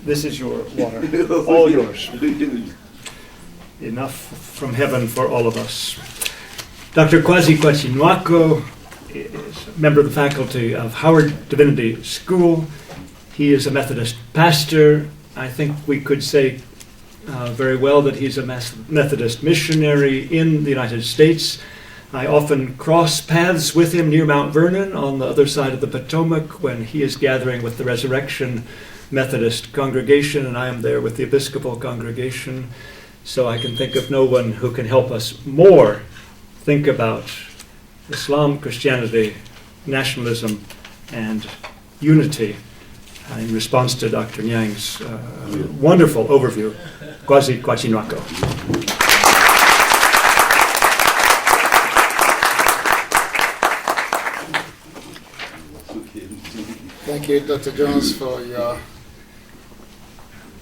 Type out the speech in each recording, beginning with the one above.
This is your water, all yours. Enough from heaven for all of us. Dr. Kwasi Kwachinwako is a member of the faculty of Howard Divinity School. He is a Methodist pastor. I think we could say very well that he's a Methodist missionary in the United States. I often cross paths with him near Mount Vernon on the other side of the Potomac when he is gathering with the Resurrection Methodist congregation, and I am there with the Episcopal congregation. So I can think of no one who can help us more think about Islam, Christianity, nationalism, and unity in response to Dr. Nyang's wonderful overview. Kwasi Kwachinwako. Thank you, Dr. Jones, for your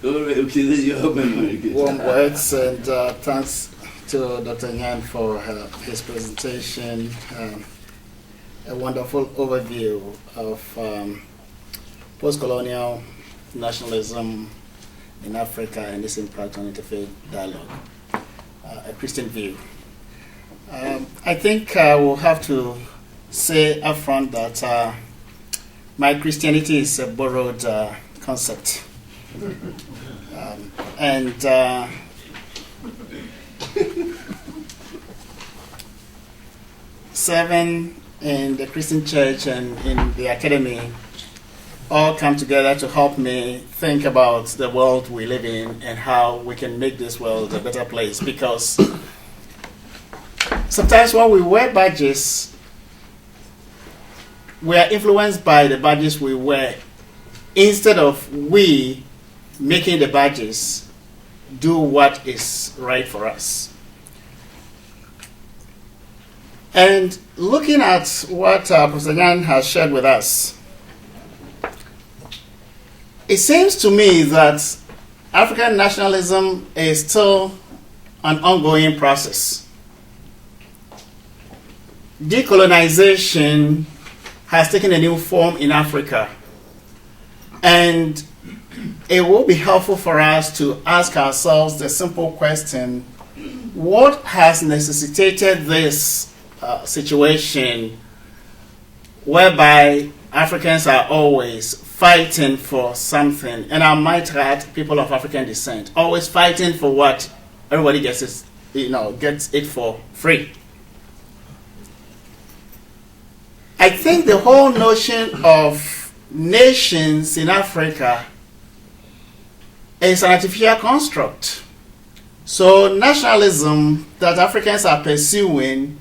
warm words, and thanks to Dr. Nyang for his presentation. A wonderful overview of post-colonial nationalism in Africa and its impact on interfaith dialogue, a Christian view. I think we'll have to say upfront that my Christianity is a borrowed concept. Serving in the Christian church and in the academy all come together to help me think about the world we live in and how we can make this world a better place. Because sometimes when we wear badges, we are influenced by the badges we wear instead of we making the badges do what is right for us. And looking at what Professor Nyang has shared with us, it seems to me that African nationalism is still an ongoing process. Decolonization has taken a new form in Africa, and it will be helpful for us to ask ourselves the simple question: what has necessitated this situation whereby Africans are always fighting for something, and I might add, people of African descent, always fighting for what everybody gets it for free? I think the whole notion of nations in Africa is an artificial construct. So nationalism that Africans are pursuing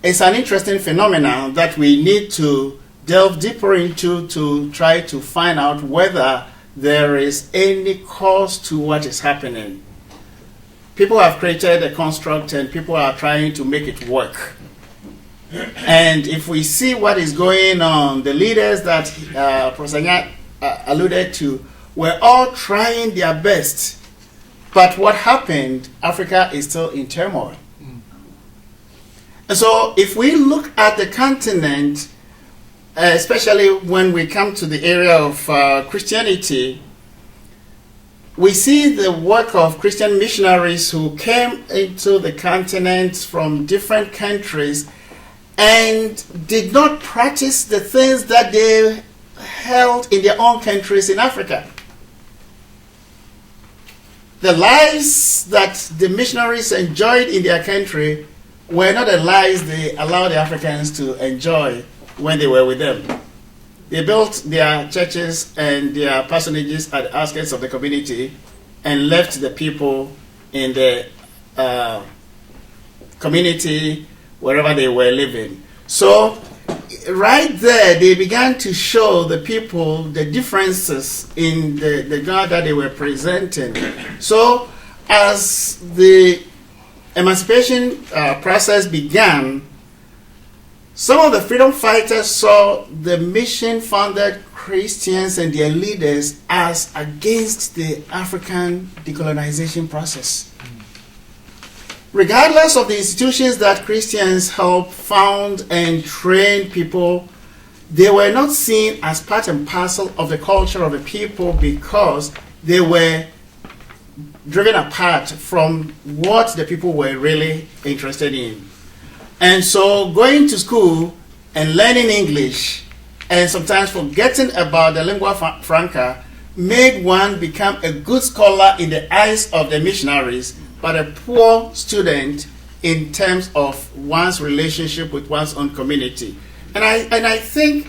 is an interesting phenomenon that we need to delve deeper into to try to find out whether there is any cause to what is happening. People have created a construct and people are trying to make it work. And if we see what is going on, the leaders that Professor Nyang alluded to were all trying their best. But what happened? Africa is still in turmoil. And so if we look at the continent, especially when we come to the area of Christianity, we see the work of Christian missionaries who came into the continent from different countries and did not practice the things that they held in their own countries in Africa. The lives that the missionaries enjoyed in their country were not the lives they allowed the Africans to enjoy when they were with them. They built their churches and their personages at the outskirts of the community and left the people in the community wherever they were living. So right there, they began to show the people the differences in the God that they were presenting. So as the emancipation process began, some of the freedom fighters saw the mission-founded Christians and their leaders as against the African decolonization process. Regardless of the institutions that Christians helped found and train people, they were not seen as part and parcel of the culture of the people because they were driven apart from what the people were really interested in. And so going to school and learning English and sometimes forgetting about the lingua franca made one become a good scholar in the eyes of the missionaries, but a poor student in terms of one's relationship with one's own community. And I think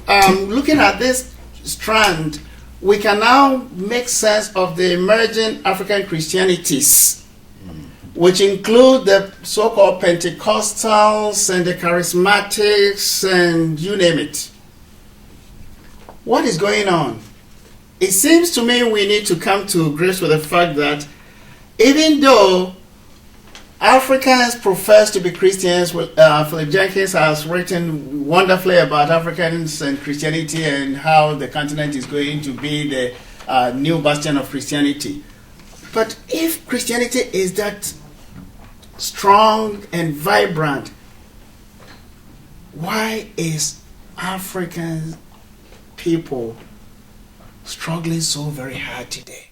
looking at this strand, we can now make sense of the emerging African Christianities, which include the so-called Pentecostals and the Charismatics and you name it. What is going on? It seems to me we need to come to grips with the fact that even though Africans profess to be Christians, Philip Jenkins has written wonderfully about Africans and Christianity and how the continent is going to be the new bastion of Christianity. But if Christianity is that strong and vibrant, why is African people struggling so very hard today?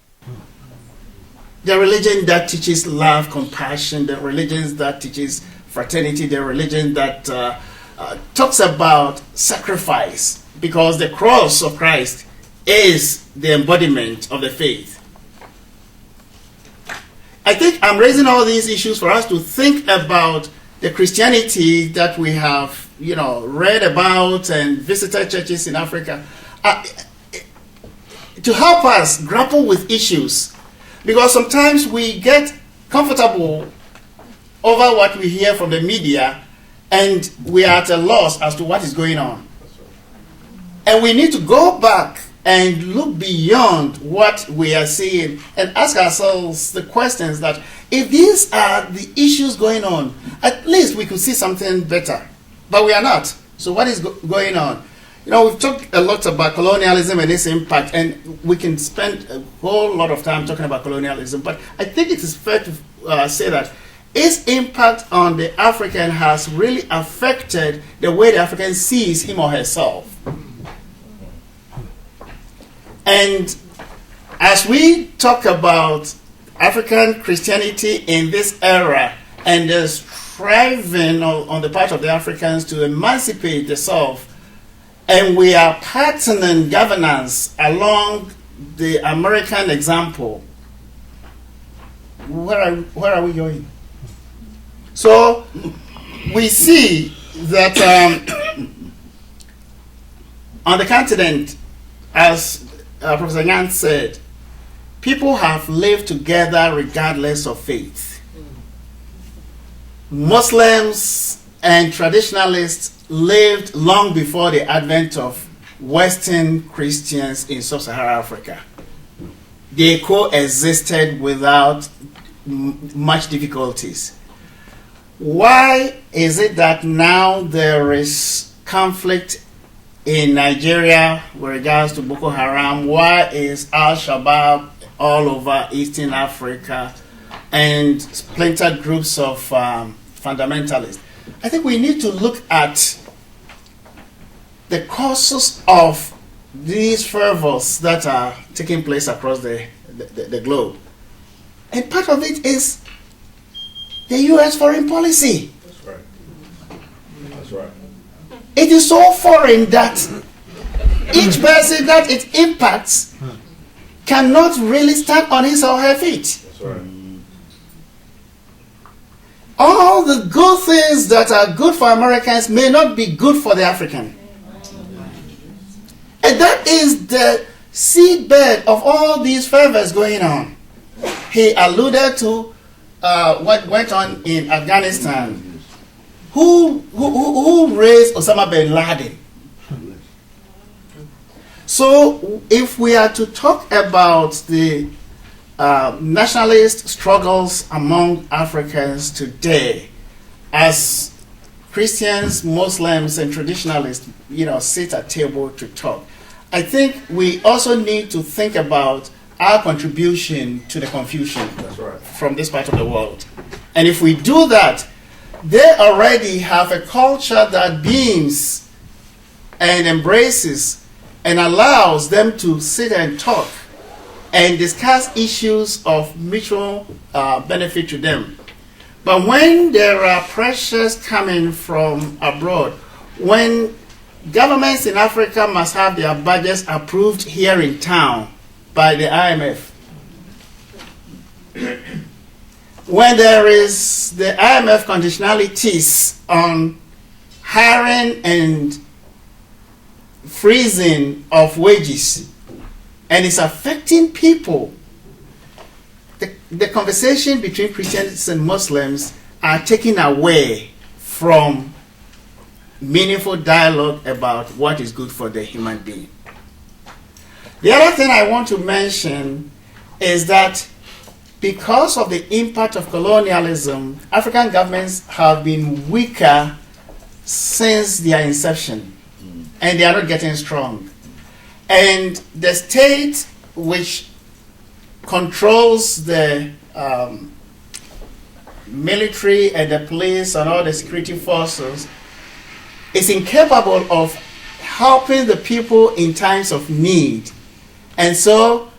The religion that teaches love, compassion, the religion that teaches fraternity, the religion that talks about sacrifice, because the cross of Christ is the embodiment of the faith. I think I'm raising all these issues for us to think about the Christianity that we have, read about and visited churches in Africa, to help us grapple with issues. Because sometimes we get comfortable over what we hear from the media and we are at a loss as to what is going on. And we need to go back and look beyond what we are seeing and ask ourselves the questions that if these are the issues going on, at least we could see something better. But we are not. So what is going on? We've talked a lot about colonialism and its impact, and we can spend a whole lot of time talking about colonialism, but I think it is fair to say that its impact on the African has really affected the way the African sees him or herself. And as we talk about African Christianity in this era and the striving on the part of the Africans to emancipate themselves, and we are patterning governance along the American example, where are we going? So we see that on the continent, as Professor Nyan said, people have lived together regardless of faith. Muslims and traditionalists lived long before the advent of Western Christians in sub-Saharan Africa. They coexisted without much difficulties. Why is it that now there is conflict in Nigeria with regards to Boko Haram? Why is Al-Shabaab all over Eastern Africa and splintered groups of fundamentalists? I think we need to look at the causes of these fervors that are taking place across the globe. And part of it is the U.S. foreign policy. That's right. That's right. It is so foreign that each person that it impacts cannot really stand on his or her feet. That's right. All the good things that are good for Americans may not be good for the African. And that is the seedbed of all these fervors going on. He alluded to what went on in Afghanistan. Who raised Osama bin Laden? So if we are to talk about the nationalist struggles among Africans today, as Christians, Muslims, and traditionalists, sit at table to talk, I think we also need to think about our contribution to the confusion from this part of the world. And if we do that, they already have a culture that beams and embraces and allows them to sit and talk and discuss issues of mutual benefit to them. But when there are pressures coming from abroad, when governments in Africa must have their budgets approved here in town by the IMF, when there is the IMF conditionalities on hiring and freezing of wages, and it's affecting people, the conversation between Christians and Muslims are taken away from meaningful dialogue about what is good for the human being. The other thing I want to mention is that because of the impact of colonialism, African governments have been weaker since their inception, and they are not getting strong. And the state which controls the military and the police and all the security forces is incapable of helping the people in times of need. And so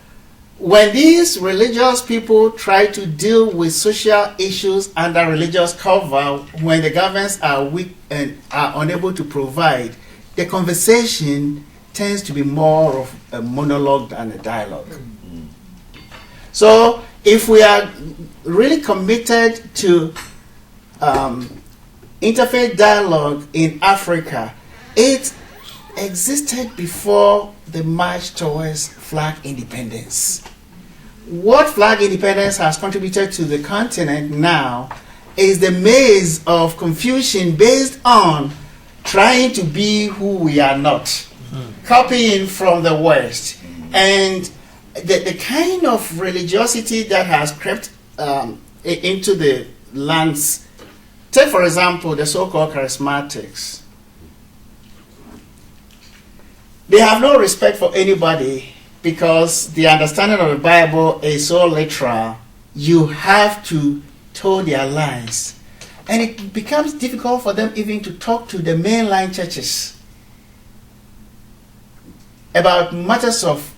when these religious people try to deal with social issues under religious cover, when the governments are weak and are unable to provide, the conversation tends to be more of a monologue than a dialogue. So if we are really committed to interfaith dialogue in Africa, it existed before the march towards flag independence. What flag independence has contributed to the continent now is the maze of confusion based on trying to be who we are not, copying from the West, and the kind of religiosity that has crept into the lands. Take, for example, the so-called charismatics. They have no respect for anybody because the understanding of the Bible is so literal. You have to toe their lines. And it becomes difficult for them even to talk to the mainline churches about matters of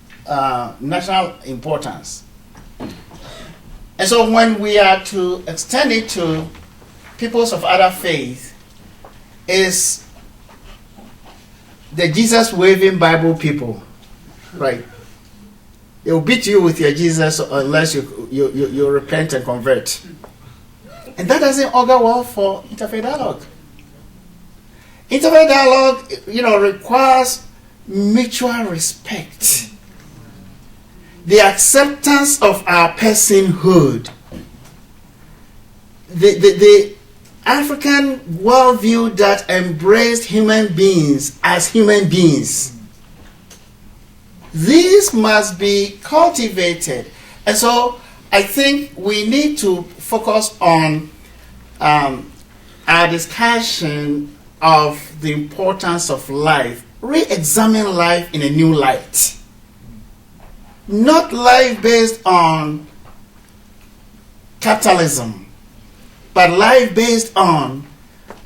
national importance. And so when we are to extend it to peoples of other faith, is the Jesus waving Bible people, right? They will beat you with your Jesus unless you repent and convert. And that doesn't augur well for interfaith dialogue. Interfaith dialogue, requires mutual respect, the acceptance of our personhood, the African worldview that embraced human beings as human beings. These must be cultivated. And so I think we need to focus on our discussion of the importance of life, re-examine life in a new light. Not life based on capitalism, but life based on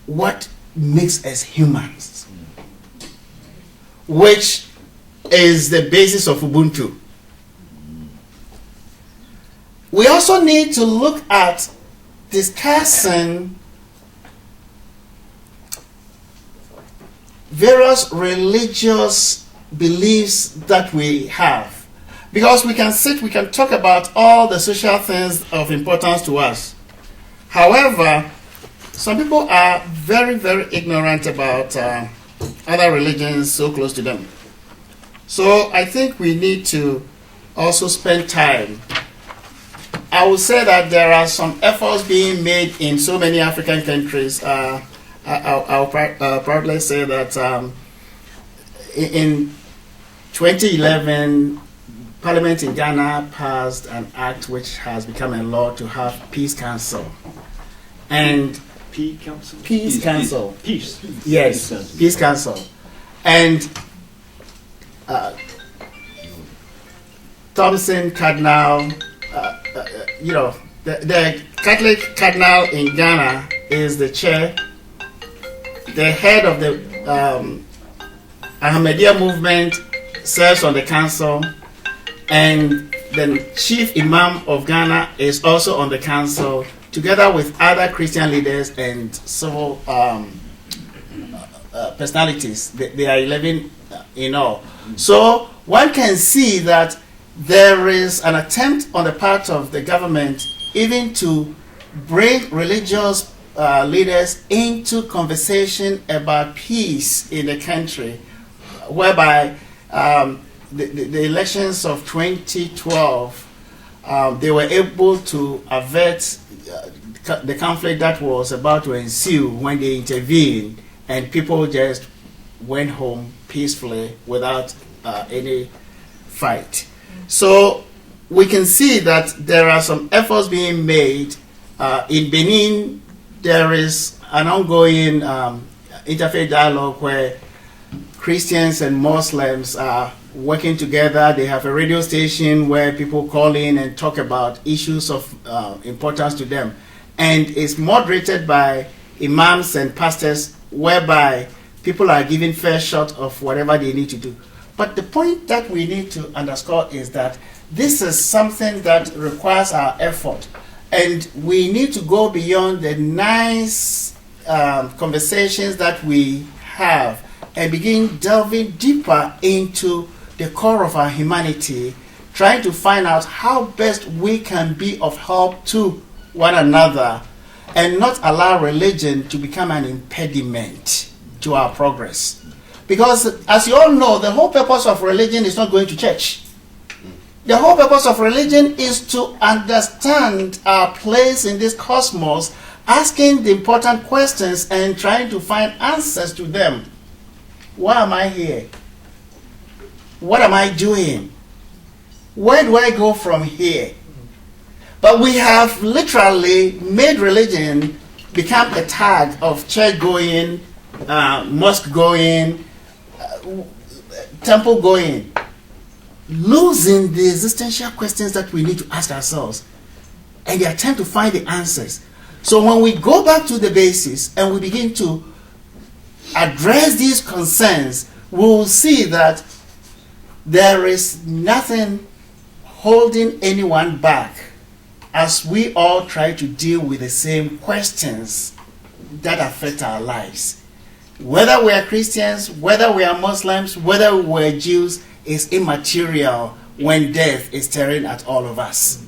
what makes us humans, which is the basis of Ubuntu. We also need to look at discussing various religious beliefs that we have. Because we can talk about all the social things of importance to us. However, some people are very, very ignorant about other religions so close to them. So I think we need to also spend time. I would say that there are some efforts being made in so many African countries. I'll proudly say that in 2011, Parliament in Ghana passed an act which has become a law to have peace council. And Peace Council? Peace Council. Peace. Yes, Peace Council. And Thompson Cardinal, the Catholic Cardinal in Ghana is the chair. The head of the Ahmadiyya movement serves on the council, and the chief imam of Ghana is also on the council, together with other Christian leaders and civil personalities. They are 11 in all. So one can see that there is an attempt on the part of the government even to bring religious leaders into conversation about peace in the country, whereby the elections of 2012, they were able to avert the conflict that was about to ensue when they intervened, and people just went home peacefully without any fight. So we can see that there are some efforts being made. In Benin, there is an ongoing interfaith dialogue where Christians and Muslims are working together. They have a radio station where people call in and talk about issues of importance to them. And it's moderated by imams and pastors, whereby people are given fair shot of whatever they need to do. But the point that we need to underscore is that this is something that requires our effort. And we need to go beyond the nice conversations that we have and begin delving deeper into the core of our humanity, trying to find out how best we can be of help to one another and not allow religion to become an impediment to our progress. Because, as you all know, the whole purpose of religion is not going to church. The whole purpose of religion is to understand our place in this cosmos, asking the important questions and trying to find answers to them. Why am I here? What am I doing? Where do I go from here? But we have literally made religion become a tag of church going, mosque going, temple going, losing the existential questions that we need to ask ourselves and the attempt to find the answers. So when we go back to the basis and we begin to address these concerns, we will see that there is nothing holding anyone back as we all try to deal with the same questions that affect our lives. Whether we are Christians, whether we are Muslims, whether we are Jews, is immaterial when death is staring at all of us.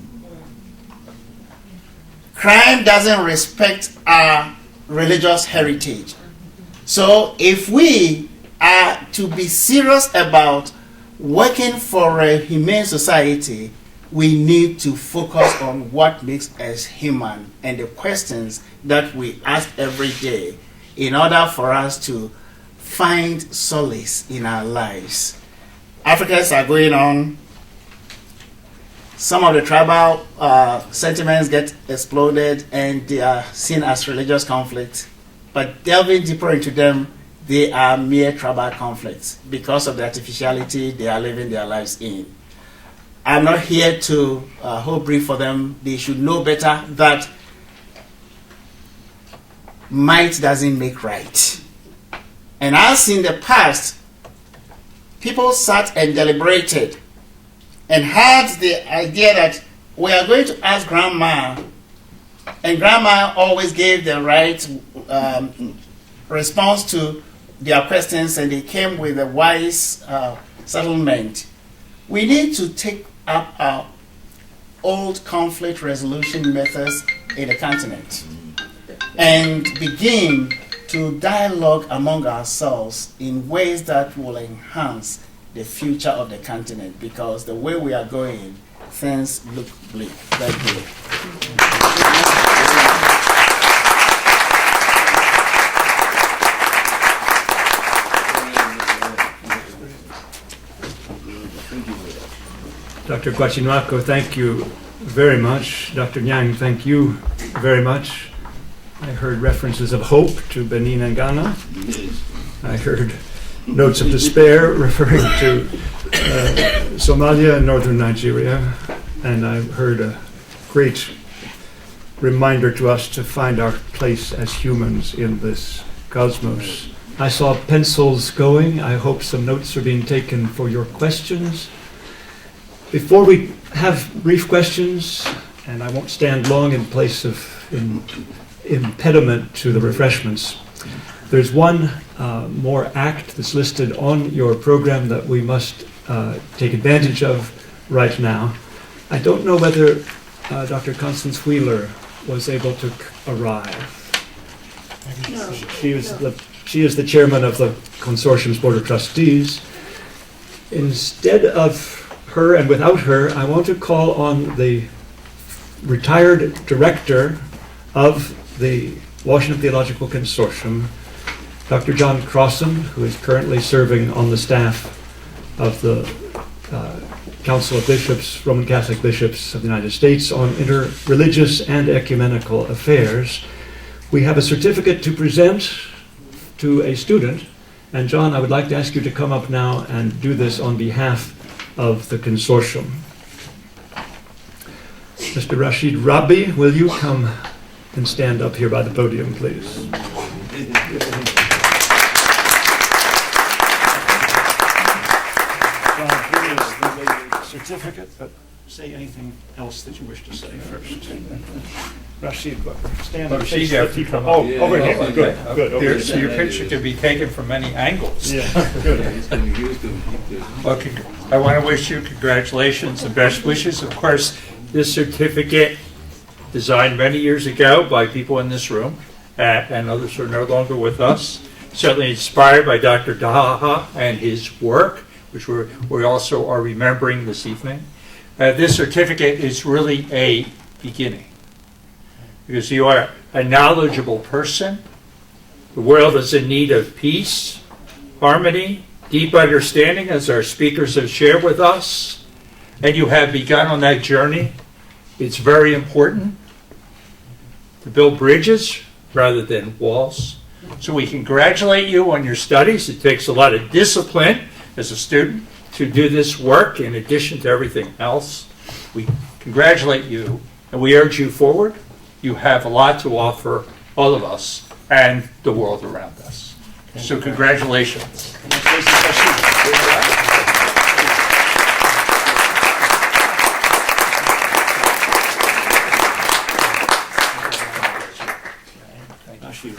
Crime doesn't respect our religious heritage. So if we are to be serious about working for a humane society, we need to focus on what makes us human and the questions that we ask every day in order for us to find solace in our lives. Africans are going on. Some of the tribal sentiments get exploded and they are seen as religious conflicts. But delving deeper into them, they are mere tribal conflicts because of the artificiality they are living their lives in. I'm not here to hold brief for them. They should know better that might doesn't make right. And as in the past, people sat and deliberated and had the idea that we are going to ask grandma, and grandma always gave the right response to their questions, and they came with a wise settlement. We need to take up our old conflict resolution methods in the continent and begin to dialogue among ourselves in ways that will enhance the future of the continent, because the way we are going, things look bleak. Thank you. Dr. Kwachinwako, thank you very much. Dr. Nyang, thank you very much. I heard references of hope to Benin and Ghana. I heard notes of despair referring to Somalia and northern Nigeria. And I heard a great reminder to us to find our place as humans in this cosmos. I saw pencils going. I hope some notes are being taken for your questions. Before we have brief questions, and I won't stand long in place of impediment to the refreshments, there's one more act that's listed on your program that we must take advantage of right now. I don't know whether Dr. Constance Wheeler was able to arrive. No. She is the chairman of the consortium's board of trustees. Instead of her and without her, I want to call on the retired director of the Washington Theological Consortium, Dr. John Crossan, who is currently serving on the staff of the Council of Bishops, Roman Catholic Bishops of the United States on interreligious and ecumenical affairs. We have a certificate to present to a student, and John, I would like to ask you to come up now and do this on behalf of the consortium. Mr. Rashid Rabi, will you come and stand up here by the podium, please? Certificate, but say anything else that you wish to say first. Rashid, stand and face the people. Oh, over here. Good, good. Over here. So your picture can be taken from many angles. Yeah, good. Well, I want to wish you congratulations and best wishes. Of course, this certificate, designed many years ago by people in this room, and others who are no longer with us, certainly inspired by Dr. Dahaha and his work, which we also are remembering this evening. This certificate is really a beginning, because you are a knowledgeable person. The world is in need of peace, harmony, deep understanding, as our speakers have shared with us, and you have begun on that journey. It's very important to build bridges rather than walls. So we congratulate you on your studies. It takes a lot of discipline as a student to do this work in addition to everything else. We congratulate you and we urge you forward. You have a lot to offer all of us and the world around us. So congratulations.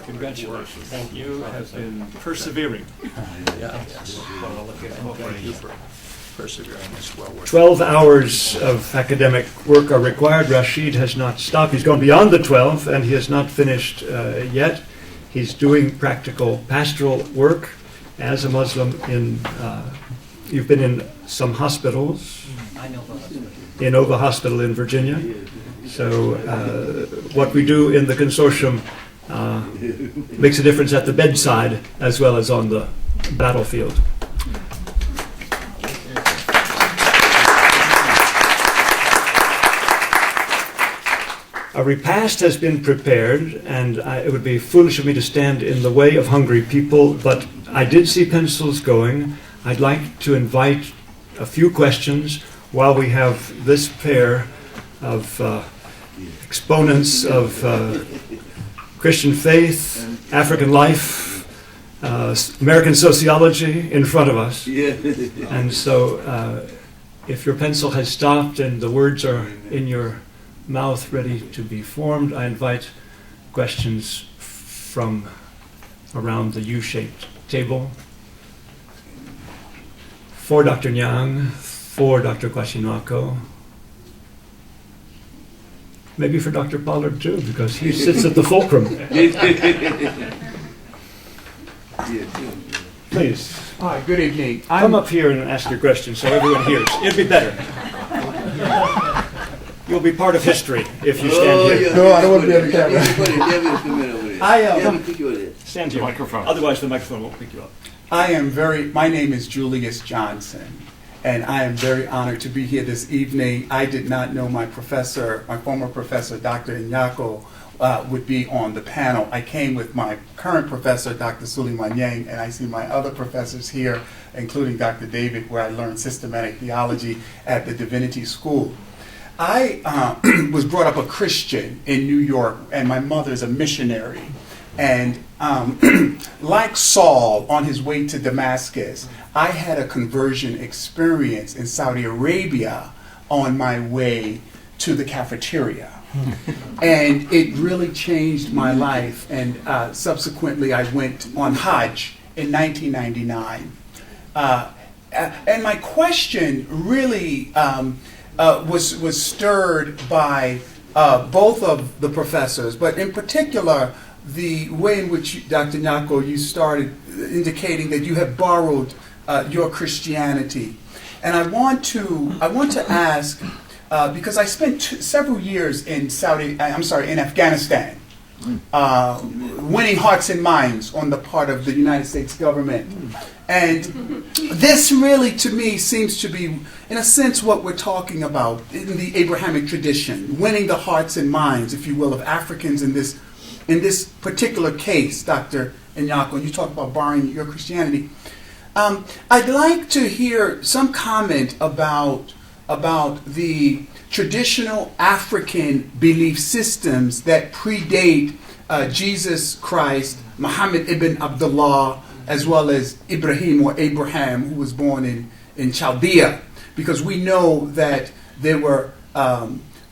Congratulations. Thank you. Have been persevering. Yes. Thank you for persevering as well. 12 hours of academic work are required. Rashid has not stopped. He's gone beyond the 12, and he has not finished yet. He's doing practical pastoral work as a Muslim in, you've been in some hospitals. In Ova Hospital in Virginia. So what we do in the consortium makes a difference at the bedside as well as on the battlefield. A repast has been prepared, and it would be foolish of me to stand in the way of hungry people, but I did see pencils going. I'd like to invite a few questions while we have this pair of exponents of Christian faith, African life, American sociology in front of us. And so if your pencil has stopped and the words are in your mouth ready to be formed, I invite questions from around the U-shaped table. For Dr. Nyang, for Dr. Kwashinuako, maybe for Dr. Pollard too, because he sits at the fulcrum. Please. Hi, good evening. Come up here and ask your question so everyone hears. It'd be better. You'll be part of history if you stand here. No, I don't want to be on the camera. Stand here. Microphone. Otherwise the microphone won't pick you up. My name is Julius Johnson, and I am very honored to be here this evening. I did not know my former professor, Dr. Inyako, would be on the panel. I came with my current professor, Dr. Suleiman Yang, and I see my other professors here, including Dr. David, where I learned systematic theology at the Divinity School. I was brought up a Christian in New York, and my mother's a missionary. And like Saul on his way to Damascus, I had a conversion experience in Saudi Arabia on my way to the cafeteria. And it really changed my life. And subsequently, I went on Hajj in 1999. And my question really was stirred by both of the professors, but in particular, the way in which, Dr. Nyako, you started indicating that you have borrowed your Christianity. And I want to ask, because I spent several years in in Afghanistan, winning hearts and minds on the part of the United States government. And this really, to me, seems to be, in a sense, what we're talking about in the Abrahamic tradition, winning the hearts and minds, if you will, of Africans in this particular case, Dr. Nyako, and you talk about borrowing your Christianity. I'd like to hear some comment about the traditional African belief systems that predate Jesus Christ, Muhammad ibn Abdullah, as well as Ibrahim or Abraham, who was born in Chaldea, because we know that there were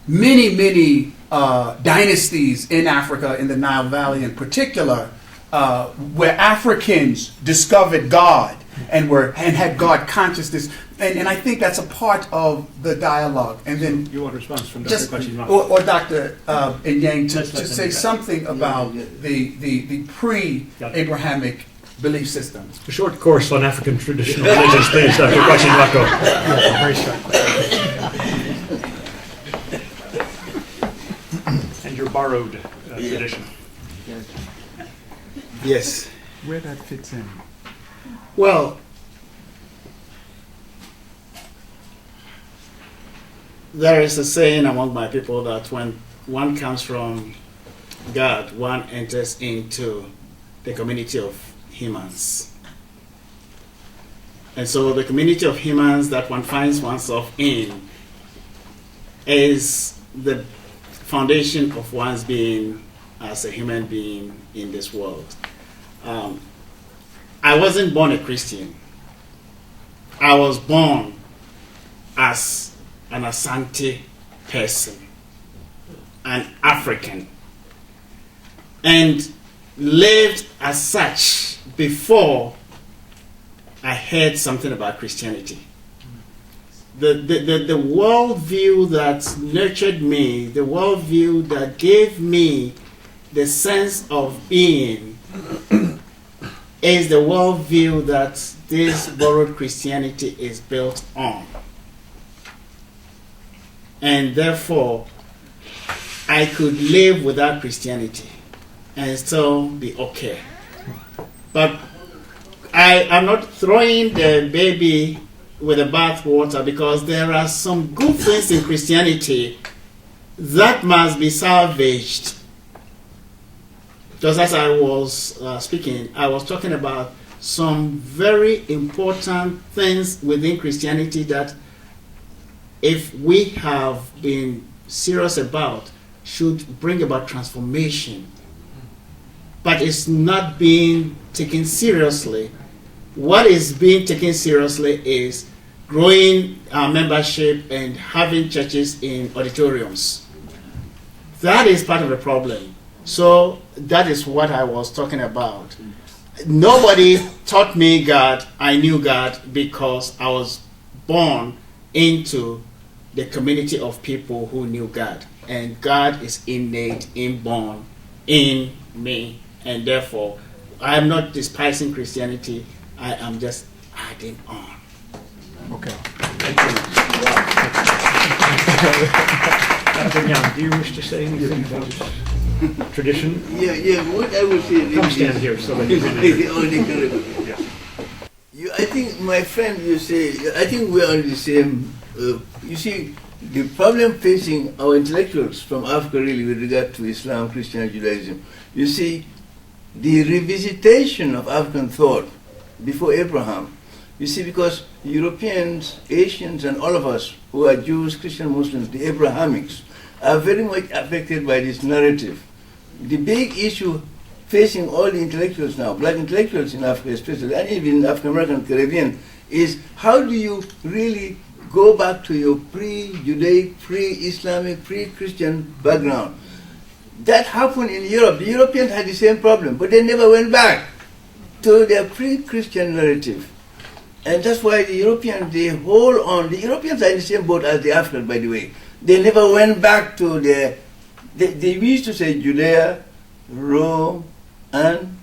many dynasties in Africa, in the Nile Valley in particular, where Africans discovered God and had God consciousness, and I think that's a part of the dialogue. And then You want a response from Dr. Kwasi? or Dr. Nyang to say something about the pre-Abrahamic belief systems. A short course on African traditional religions, please, Dr. Kwasi Nwako. Very short. And your borrowed tradition. Yes. Where that fits in? Well, there is a saying among my people that when one comes from God, one enters into the community of humans. And so the community of humans that one finds oneself in is the foundation of one's being as a human being in this world. I wasn't born a Christian. I was born as an Asante person, an African, and lived as such before I heard something about Christianity. The worldview that nurtured me, the worldview that gave me the sense of being, is the worldview that this borrowed Christianity is built on. And therefore, I could live without Christianity and still be okay. But I am not throwing the baby with the bathwater, because there are some good things in Christianity that must be salvaged. Just as I was speaking, I was talking about some very important things within Christianity that, if we have been serious about, should bring about transformation. But it's not being taken seriously. What is being taken seriously is growing our membership and having churches in auditoriums. That is part of the problem. So that is what I was talking about. Nobody taught me God. I knew God because I was born into the community of people who knew God. And God is innate, inborn in me. And therefore, I am not despising Christianity. I am just adding on. Okay. Dr. Nyang, do you wish to say anything about tradition? Yeah, what I would say... Come stand here so that you can... Yeah. I think, my friend, you say, I think we are on the same... you see, the problem facing our intellectuals from Africa, really, with regard to Islam, Christianity, Judaism, you see, the revisitation of African thought before Abraham, you see, because Europeans, Asians, and all of us who are Jews, Christian, Muslims, the Abrahamics, are very much affected by this narrative. The big issue facing all the intellectuals now, black intellectuals in Africa especially, and even African American, Caribbean, is how do you really go back to your pre-Judaic, pre-Islamic, pre-Christian background. That happened in Europe. The Europeans had the same problem, but they never went back to their pre-Christian narrative. And that's why the Europeans, they hold on. The Europeans are in the same boat as the Africans, by the way. They never went back to their, they used to say Judea, Rome, and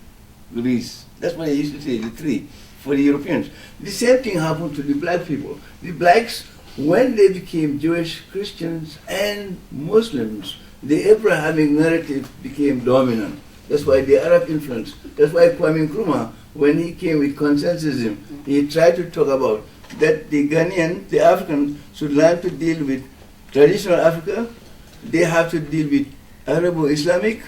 Greece. That's what they used to say, the three, for the Europeans. The same thing happened to the black people. The blacks, when they became Jewish, Christians, and Muslims, the Abrahamic narrative became dominant. That's why the Arab influence, that's why Kwame Nkrumah, when he came with consensusism, he tried to talk about that the Ghanaian, the Africans, should learn to deal with traditional Africa, they have to deal with Arabo-Islamic,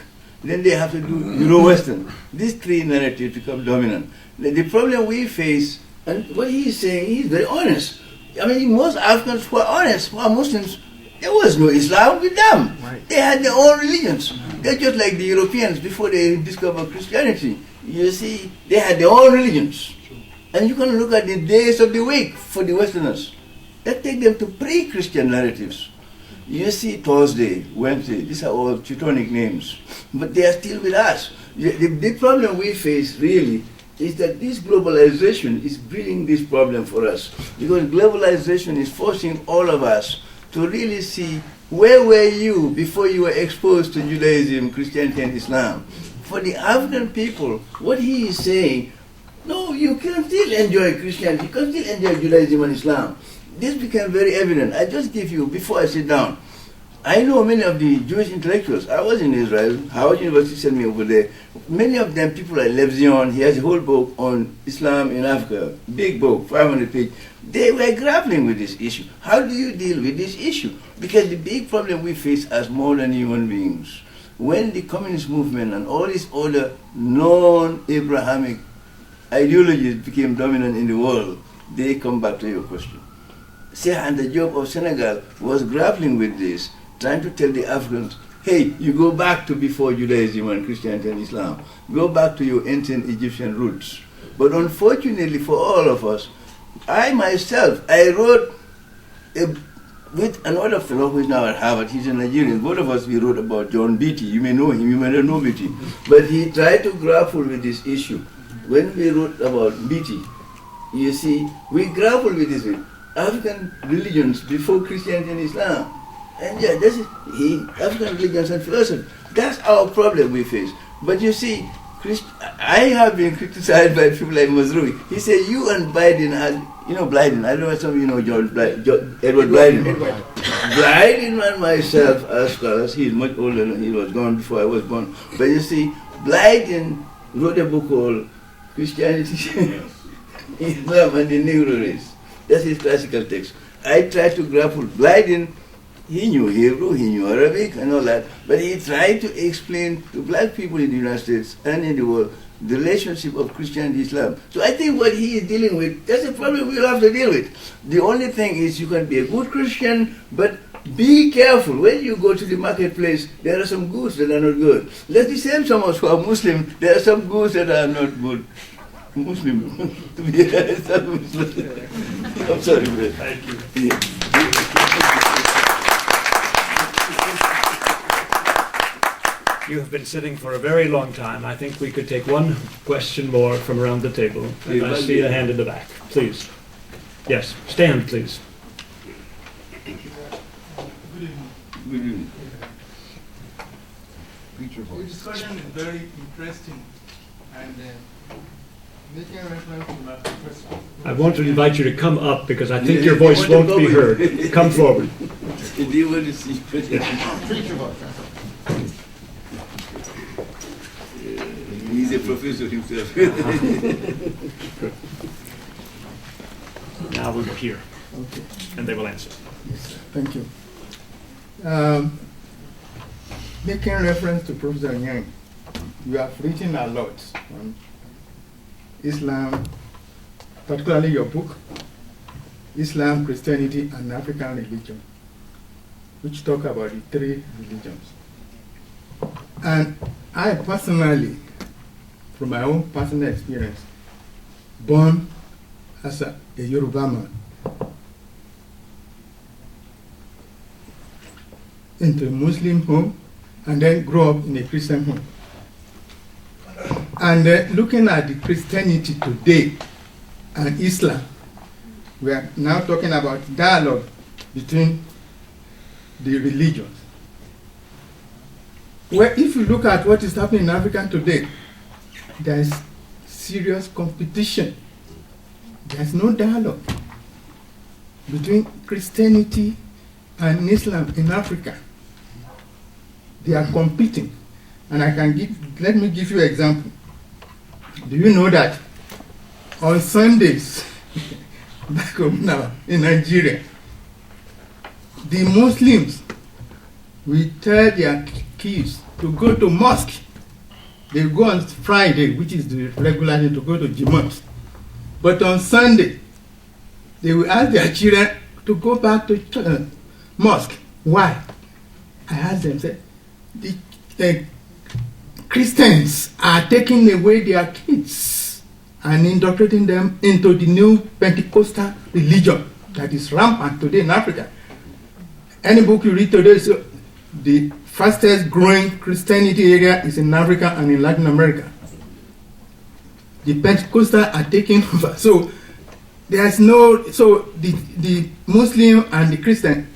then they have to do Euro-Western. These three narratives become dominant. The problem we face, and what he's saying, he's very honest. I mean, most Africans who are honest, who are Muslims, there was no Islam with them. Right. They had their own religions. They're just like the Europeans before they discovered Christianity. You see, they had their own religions. And you can look at the days of the week for the Westerners. That take them to pre-Christian narratives. You see, Thursday, Wednesday, these are all Teutonic names. But they are still with us. The problem we face, really, is that this globalization is bringing this problem for us. Because globalization is forcing all of us to really see where were you before you were exposed to Judaism, Christianity, and Islam. For the African people, what he is saying, no, you can still enjoy Christianity, you can still enjoy Judaism and Islam. This became very evident. I just give you, before I sit down, I know many of the Jewish intellectuals. I was in Israel. Howard University sent me over there. Many of them, people like Lev Zion, he has a whole book on Islam in Africa, big book, 500 pages. They were grappling with this issue. How do you deal with this issue? Because the big problem we face as modern human beings, when the communist movement and all these other non-Abrahamic ideologies became dominant in the world, they come back to your question. And the job of Senegal was grappling with this, trying to tell the Africans, hey, you go back to before Judaism and Christianity and Islam. Go back to your ancient Egyptian roots. But unfortunately for all of us, I myself, I wrote with another fellow who is now at Harvard. He's a Nigerian. Both of us, we wrote about John Beatty. You may know him, you may not know Beatty. But he tried to grapple with this issue. When we wrote about Beatty, you see, we grappled with this African religions before Christianity and Islam. And yeah, that's it. African religions and philosophy. That's our problem we face. But you see, I have been criticized by people like Mazrui. He said, you and Biden had, Blyden, I don't know some of you know Edward Blyden. Blyden and myself as scholars, he's much older than he was gone before I was born. But you see, Blyden wrote a book called Christianity, Islam and the Negro Race. That's his classical text. I tried to grapple. Blyden, he knew Hebrew, he knew Arabic and all that, but he tried to explain to black people in the United States and in the world the relationship of Christianity and Islam. So I think what he is dealing with, that's a problem we'll have to deal with. The only thing is you can be a good Christian, but be careful. When you go to the marketplace, there are some goods that are not good. Let's the same some of us who are Muslim, there are some goods that are not good. Muslim. I'm sorry, man. Thank you. You have been sitting for a very long time. I think we could take one question more from around the table. And I see a hand in the back. Please. Yes, stand, please. Good evening. The discussion is very interesting and making reference to my professor. I want to invite you to come up because I think your voice won't be heard. Come forward. Do you want to see? He's a professor himself. Now we'll hear, and they will answer. Yes, thank you. Making reference to Professor Yang, you have written a lot on Islam, particularly your book, Islam, Christianity, and African Religion, which talk about the three religions. And I personally, from my own personal experience, born as a Yoruba man, into a Muslim home and then grow up in a Christian home. And looking at the Christianity today and Islam, we are now talking about dialogue between the religions. Well, if you look at what is happening in Africa today, there is serious competition. There is no dialogue between Christianity and Islam in Africa. They are competing. And let me give you an example. Do you know that on Sundays, back home now in Nigeria, the Muslims will tell their kids to go to mosque. They go on Friday, which is the regular day, to go to Jumu'ah. But on Sunday, they will ask their children to go back to mosque. Why? I asked them, say, the Christians are taking away their kids and indoctrinating them into the new Pentecostal religion that is rampant today in Africa. Any book you read today, so the fastest growing Christianity area is in Africa and in Latin America. The Pentecostals are taking over. So there's no, so the Muslim and the Christian,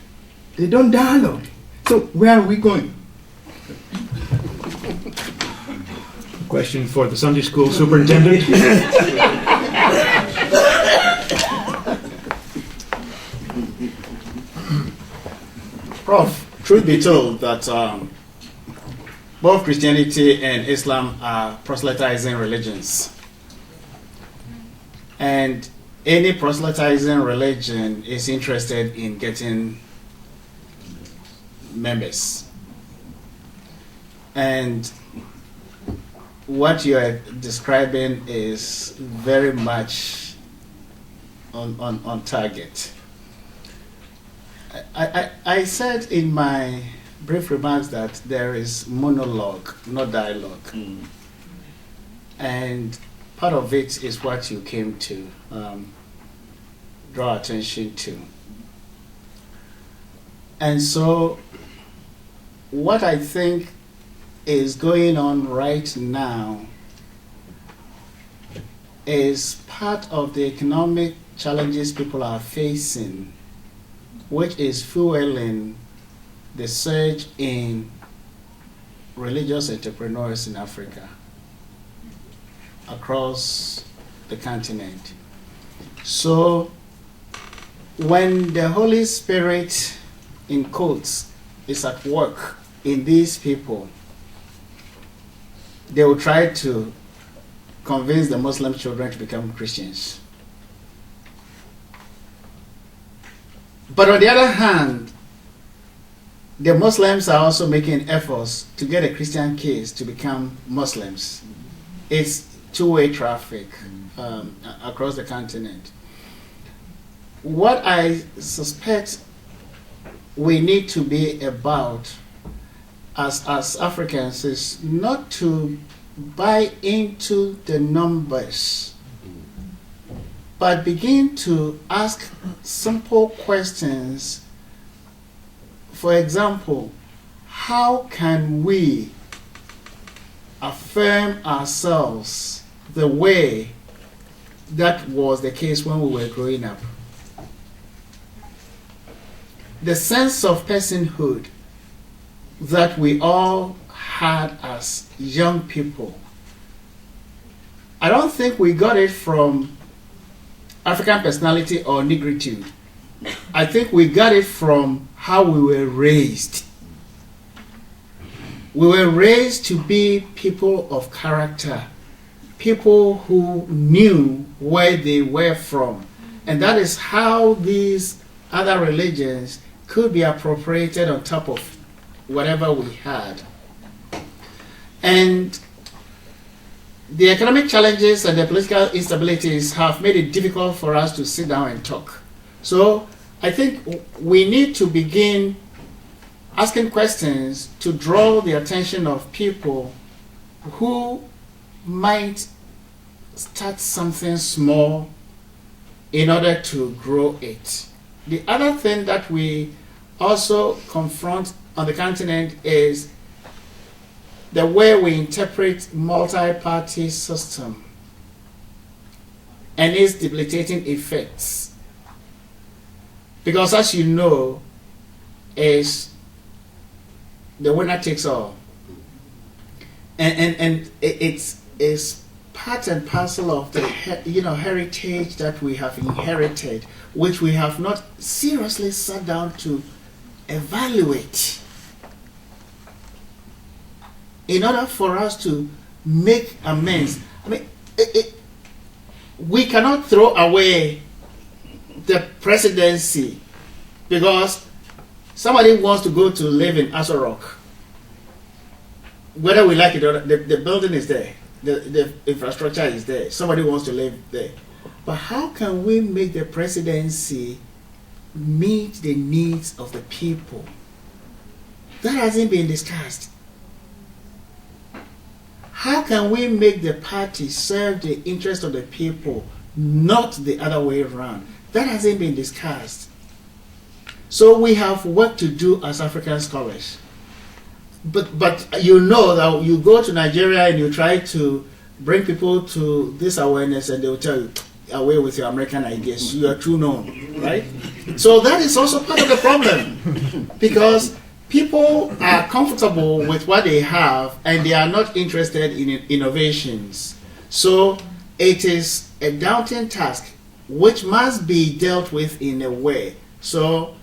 they don't dialogue. So where are we going? Question for the Sunday school superintendent. Prof, truth be told that both Christianity and Islam are proselytizing religions. And any proselytizing religion is interested in getting members. And what you are describing is very much on target. I said in my brief remarks that there is monologue, not dialogue. And part of it is what you came to draw attention to. And so what I think is going on right now is part of the economic challenges people are facing, which is fueling the surge in religious entrepreneurs in Africa, across the continent. So when the Holy Spirit, in quotes, is at work in these people, they will try to convince the Muslim children to become Christians. But on the other hand, the Muslims are also making efforts to get the Christian kids to become Muslims. It's two-way traffic across the continent. What I suspect we need to be about as Africans is not to buy into the numbers, but begin to ask simple questions. For example, how can we affirm ourselves the way that was the case when we were growing up? The sense of personhood that we all had as young people, I don't think we got it from African personality or negritude. I think we got it from how we were raised. We were raised to be people of character, people who knew where they were from. And that is how these other religions could be appropriated on top of whatever we had. And the economic challenges and the political instabilities have made it difficult for us to sit down and talk. So I think we need to begin asking questions to draw the attention of people who might start something small in order to grow it. The other thing that we also confront on the continent is the way we interpret multi-party system and its debilitating effects. Because as you know, is the winner takes all. And it's part and parcel of the heritage that we have inherited, which we have not seriously sat down to evaluate in order for us to make amends. I mean, we cannot throw away the presidency because somebody wants to go to live in Aso Rock. Whether we like it or not, the building is there, the infrastructure is there, somebody wants to live there. But how can we make the presidency meet the needs of the people? That hasn't been discussed. How can we make the party serve the interest of the people, not the other way around? That hasn't been discussed. So we have work to do as African scholars. But you know that you go to Nigeria and you try to bring people to this awareness and they will tell you, away with your American ideas, you are too known, right? So that is also part of the problem because people are comfortable with what they have and they are not interested in innovations. So it is a daunting task which must be dealt with in a way. So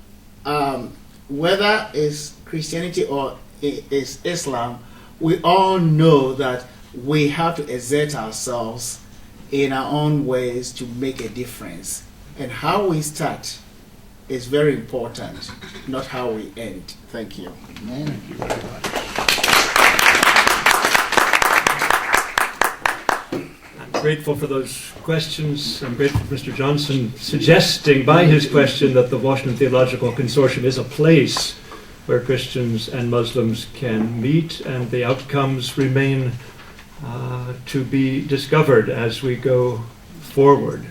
whether it's Christianity or it's Islam, we all know that we have to exert ourselves in our own ways to make a difference. And how we start is very important, not how we end. Thank you. Thank you very much. I'm grateful for those questions. I'm grateful for Mr. Johnson suggesting by his question that the Washington Theological Consortium is a place where Christians and Muslims can meet, and the outcomes remain to be discovered as we go forward.